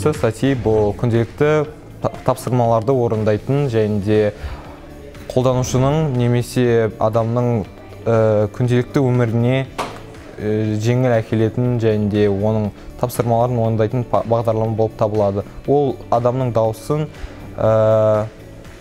Біріншісі статьи бұл күнделікті тапсырмаларды орындайтын және де қолданушының немесе адамның күнделікті өміріне жеңіл әкелетін және де оның тапсырмаларын орындайтын бағдарлама болып табылады. Ол адамның дауысын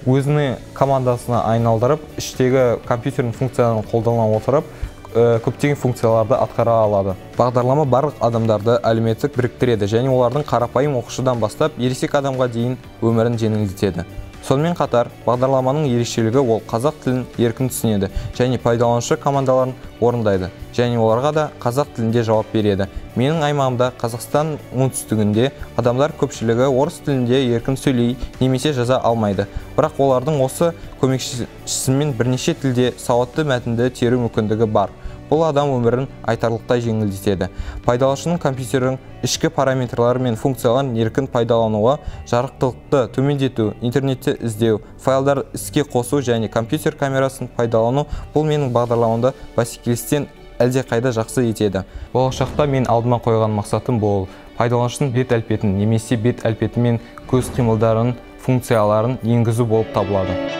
өзінің командасына айналдырып, іштегі компьютердің функцияларын қолдана отырып, көптеген функцияларды атқара алады. Бағдарлама барлық адамдарды әлеуметтік біріктіреді және олардың қарапайым оқушыдан бастап ересек адамға дейін өмірін жеңілдетеді. Сонымен қатар, бағдарламаның ерекшелігі ол қазақ тілін еркін түсінеді және пайдаланушы командаларын орындайды және оларға да қазақ тілінде жауап береді. Менің аймағымда Қазақстан оңтүстігінде адамдар көпшілігі орыс тілінде еркін сөйлей немесе жаза алмайды. Бірақ олардың осы көмекшісімен бірнеше тілде сауатты мәтінді теру мүмкіндігі бар. Бұл адам өмірін айтарлықтай жеңілдетеді. Пайдаланушының компьютердің ішкі параметрлары мен функцияларын еркін пайдалануы, жарықтылықты төмендету, интернетте іздеу, файлдар іске қосу және компьютер камерасын пайдалану бұл менің бағдарламамды бәсекелестен әлдеқайда жақсы етеді. Болашақта мен алдыма қойған мақсатым бұл пайдаланушының бет әлпетін немесе бет әлпеті мен көз қимылдарын функцияларын енгізу болып табылады.